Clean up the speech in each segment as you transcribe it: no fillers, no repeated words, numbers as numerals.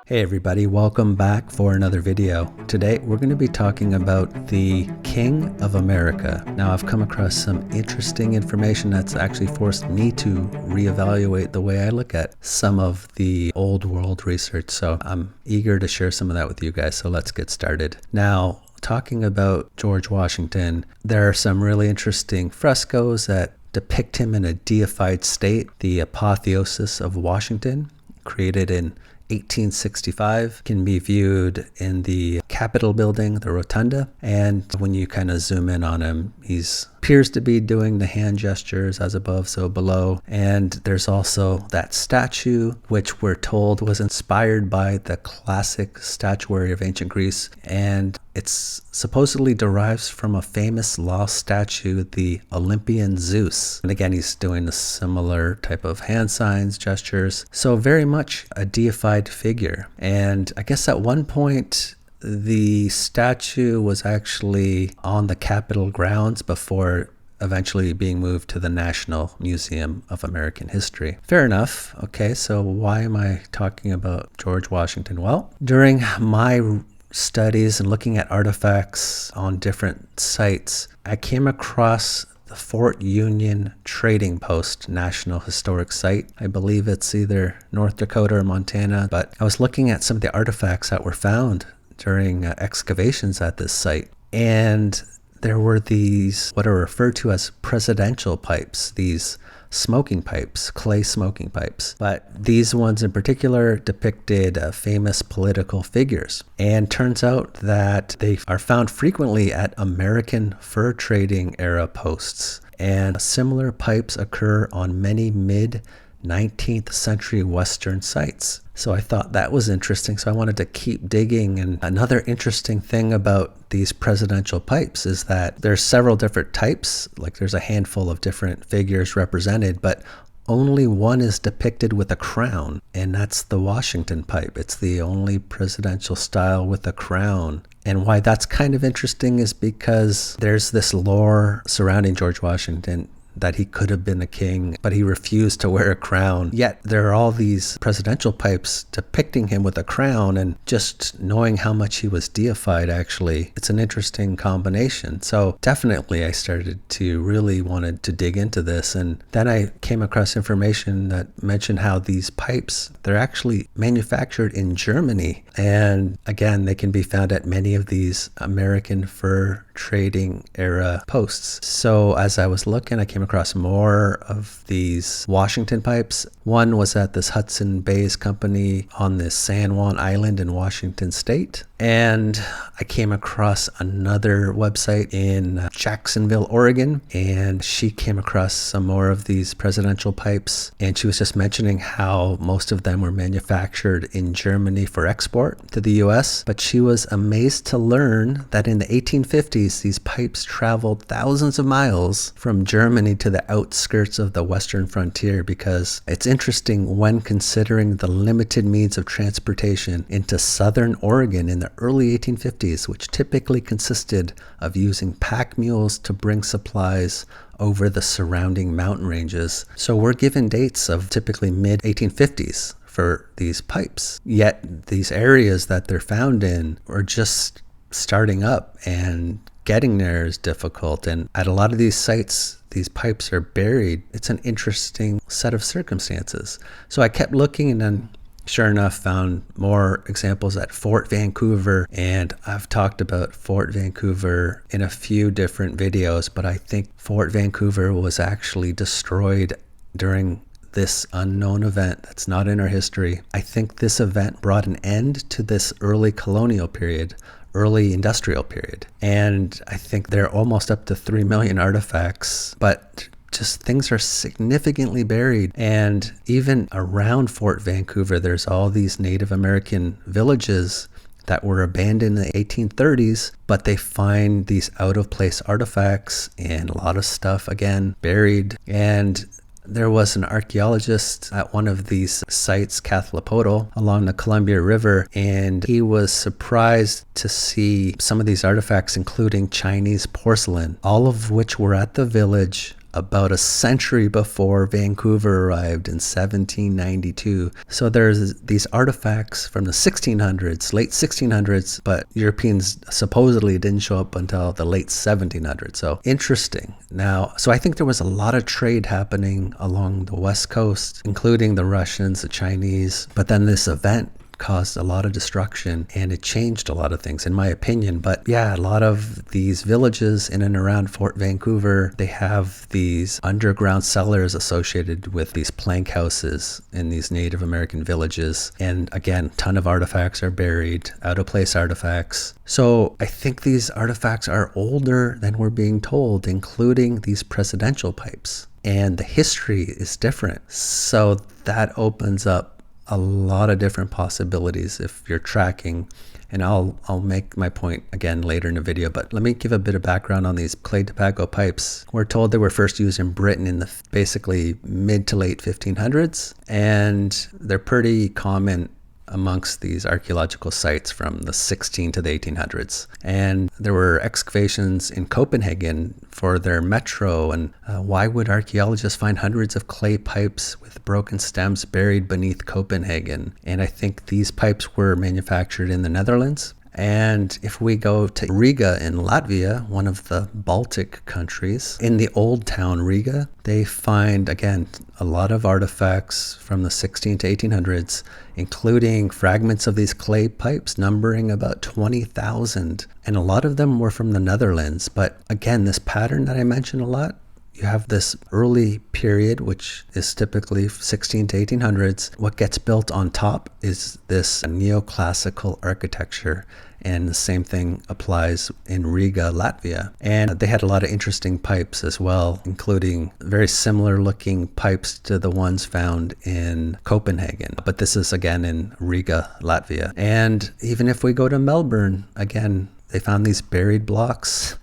Hey everybody, welcome back for another video. Today we're going to be talking about the King of America. Now I've come across some interesting information that's actually forced me to reevaluate the way I look at some of the old world research. So I'm eager to share some of that with you guys. So let's get started. Now, talking about George Washington, there are some really interesting frescoes that depict him in a deified state. The apotheosis of Washington, created in 1865, can be viewed in the Capitol building, the Rotunda. And when you kind of zoom in on him, he appears to be doing the hand gestures, as above, so below. And there's also that statue, which we're told was inspired by the classic statuary of ancient Greece. And it's supposedly derives from a famous lost statue, the Olympian Zeus. And again, he's doing a similar type of hand signs, gestures. So very much a deified figure. And I guess at one point, the statue was actually on the Capitol grounds before eventually being moved to the National Museum of American History. Fair enough. Okay, so why am I talking about George Washington? Well, during my studies and looking at artifacts on different sites, I came across the Fort Union Trading Post National Historic Site. I believe it's either North Dakota or Montana, but I was looking at some of the artifacts that were found during excavations at this site. And there were these, what are referred to as presidential pipes, these smoking pipes, clay smoking pipes. But these ones in particular depicted famous political figures. And turns out that they are found frequently at American fur trading era posts. And similar pipes occur on many mid-19th century Western sites. So I thought that was interesting. So I wanted to keep digging. And another interesting thing about these presidential pipes is that there's several different types. Like there's a handful of different figures represented, but only one is depicted with a crown, and that's the Washington pipe. It's the only presidential style with a crown. And why that's kind of interesting is because there's this lore surrounding George Washington that he could have been a king, but he refused to wear a crown. Yet there are all these presidential pipes depicting him with a crown, and just knowing how much he was deified, actually, it's an interesting combination. So definitely I started to really wanted to dig into this. And then I came across information that mentioned how these pipes, they're actually manufactured in Germany. And again, they can be found at many of these American fur trading era posts. So as I was looking, I came across more of these Washington pipes. One was at this Hudson Bay's company on this San Juan Island in Washington State. And I came across another website in Jacksonville, Oregon, and she came across some more of these presidential pipes. And she was just mentioning how most of them were manufactured in Germany for export to the US. But she was amazed to learn that in the 1850s, these pipes traveled thousands of miles from Germany to the outskirts of the western frontier, because it's interesting when considering the limited means of transportation into southern Oregon in the early 1850s, which typically consisted of using pack mules to bring supplies over the surrounding mountain ranges. So we're given dates of typically mid-1850s for these pipes. Yet these areas that they're found in are just starting up, and getting there is difficult. And at a lot of these sites, these pipes are buried. It's an interesting set of circumstances. So I kept looking, and then sure enough, found more examples at Fort Vancouver. And I've talked about Fort Vancouver in a few different videos, but I think Fort Vancouver was actually destroyed during this unknown event that's not in our history. I think this event brought an end to this early colonial period, early industrial period. And I think they're almost up to 3 million artifacts, but just things are significantly buried. And even around Fort Vancouver, there's all these Native American villages that were abandoned in the 1830s, but they find these out of place artifacts and a lot of stuff, again, buried. And there was an archaeologist at one of these sites, Cathlapodal, along the Columbia River, and he was surprised to see some of these artifacts, including Chinese porcelain, all of which were at the village about a century before Vancouver arrived in 1792. So there's these artifacts from the 1600s, late 1600s, but Europeans supposedly didn't show up until the late 1700s. So interesting. Now, so I think there was a lot of trade happening along the West Coast, including the Russians, the Chinese, but then this event caused a lot of destruction and it changed a lot of things in my opinion. But yeah, a lot of these villages in and around Fort Vancouver, they have these underground cellars associated with these plank houses in these Native American villages. And again, a ton of artifacts are buried, out of place artifacts. So I think these artifacts are older than we're being told, including these presidential pipes. And the history is different. So that opens up a lot of different possibilities if you're tracking, and I'll make my point again later in the video, but let me give a bit of background on these clay tobacco pipes. We're told they were first used in Britain in the basically mid to late 1500s, and they're pretty common amongst these archaeological sites from the 16 to the 1800s. And there were excavations in Copenhagen for their metro. And why would archaeologists find hundreds of clay pipes with broken stems buried beneath Copenhagen? And I think these pipes were manufactured in the Netherlands. And if we go to Riga in Latvia, one of the Baltic countries, in the old town Riga, they find, again, a lot of artifacts from the 16 to 1800s, including fragments of these clay pipes numbering about 20,000. And a lot of them were from the Netherlands. But again, this pattern that I mentioned a lot, you have this early period, which is typically 16 to 1800s. What gets built on top is this neoclassical architecture. And the same thing applies in Riga, Latvia. And they had a lot of interesting pipes as well, including very similar looking pipes to the ones found in Copenhagen. But this is again in Riga, Latvia. And even if we go to Melbourne, again, they found these buried blocks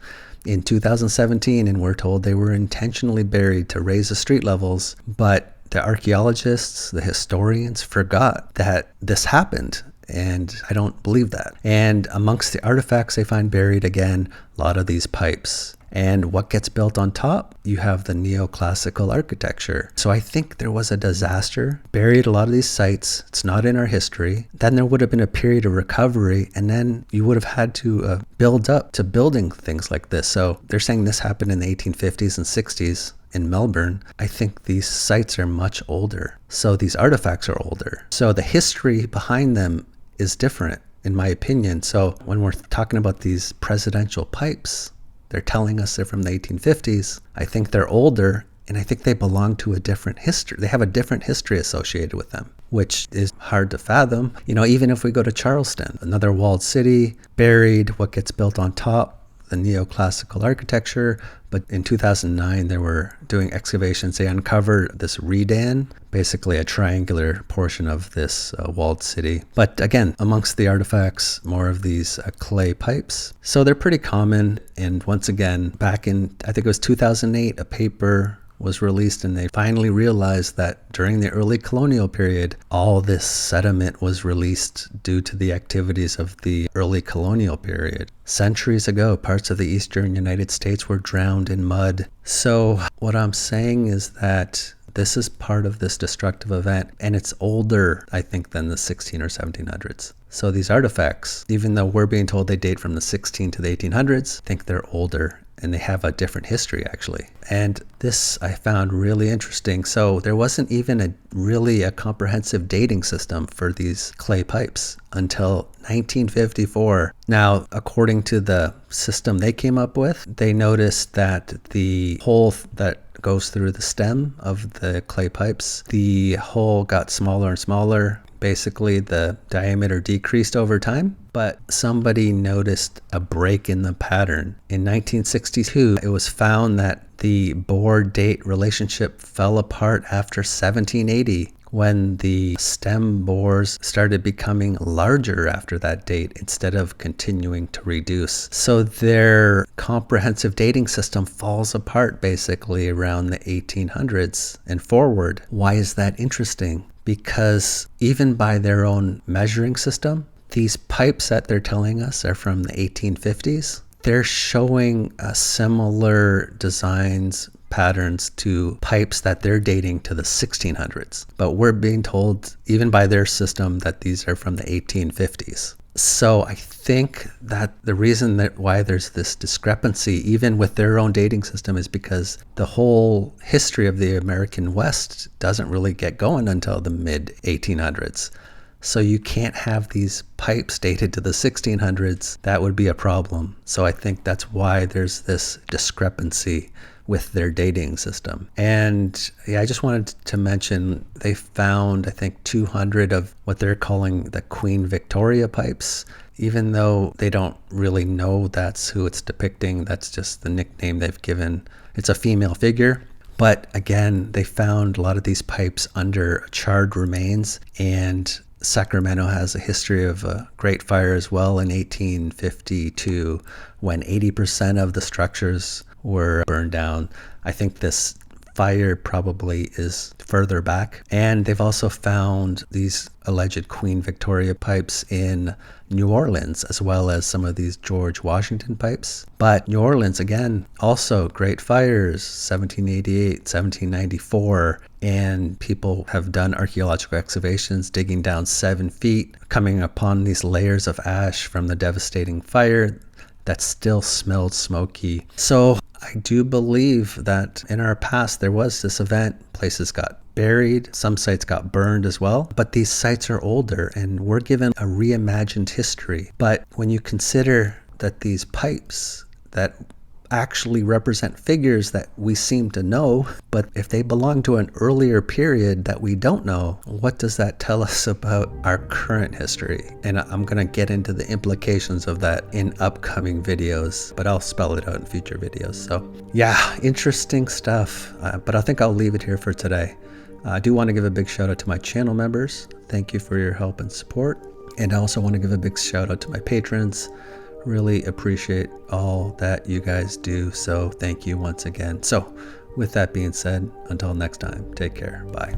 in 2017, and we're told they were intentionally buried to raise the street levels. But the archaeologists, the historians forgot that this happened. And I don't believe that. And amongst the artifacts they find buried, again, a lot of these pipes. And what gets built on top? You have the neoclassical architecture. So I think there was a disaster, buried a lot of these sites. It's not in our history. Then there would have been a period of recovery, and then you would have had to build up to building things like this. So they're saying this happened in the 1850s and 60s. In Melbourne. I think these sites are much older. So these artifacts are older. So the history behind them is different, in my opinion. So when we're talking about these presidential pipes, they're telling us they're from the 1850s. I think they're older, and I think they belong to a different history. They have a different history associated with them, which is hard to fathom. You know, even if we go to Charleston, another walled city, buried, what gets built on top, the neoclassical architecture. But in 2009, they were doing excavations. They uncovered this redan, basically a triangular portion of this walled city. But again, amongst the artifacts, more of these clay pipes. So they're pretty common. And once again, back in, I think it was 2008, a paper was released, and they finally realized that during the early colonial period, all this sediment was released due to the activities of the early colonial period. Centuries ago, parts of the eastern United States were drowned in mud. So what I'm saying is that this is part of this destructive event, and it's older, I think, than the 16 or 1700s. So these artifacts, even though we're being told they date from the 16 to the 1800s, I think they're older. And they have a different history, actually. And this I found really interesting. So there wasn't even really a comprehensive dating system for these clay pipes until 1954. Now, according to the system they came up with, they noticed that the hole that goes through the stem of the clay pipes, the hole got smaller and smaller. Basically, the diameter decreased over time, but somebody noticed a break in the pattern. In 1962, it was found that the bore-date relationship fell apart after 1780, when the stem bores started becoming larger after that date instead of continuing to reduce. So their comprehensive dating system falls apart basically around the 1800s and forward. Why is that interesting? Because even by their own measuring system, these pipes that they're telling us are from the 1850s. They're showing similar designs, patterns to pipes that they're dating to the 1600s. But we're being told, even by their system, that these are from the 1850s. So I think that the reason that why there's this discrepancy, even with their own dating system, is because the whole history of the American West doesn't really get going until the mid 1800s. So you can't have these pipes dated to the 1600s. That would be a problem. So I think that's why there's this discrepancy with their dating system. And yeah, I just wanted to mention they found, I think, 200 of what they're calling the Queen Victoria pipes, even though they don't really know that's who it's depicting. That's just the nickname they've given. It's a female figure. But again, they found a lot of these pipes under charred remains, and Sacramento has a history of a great fire as well in 1852 when 80% of the structures were burned down. I think this fire probably is further back. And they've also found these alleged Queen Victoria pipes in New Orleans, as well as some of these George Washington pipes. But New Orleans, again, also great fires, 1788, 1794. And people have done archaeological excavations, digging down 7 feet, coming upon these layers of ash from the devastating fire that still smelled smoky. So I do believe that in our past there was this event. Places got buried, some sites got burned as well, but these sites are older and we're given a reimagined history. But when you consider that these pipes that actually represent figures that we seem to know, but if they belong to an earlier period that we don't know, what does that tell us about our current history? And I'm going to get into the implications of that in upcoming videos, but I'll spell it out in future videos. So yeah, interesting stuff, but I think I'll leave it here for today. I do want to give a big shout out to my channel members. Thank you for your help and support. And I also want to give a big shout out to my patrons. Really appreciate all that you guys do. So thank you once again. So with that being said, until next time, take care. Bye.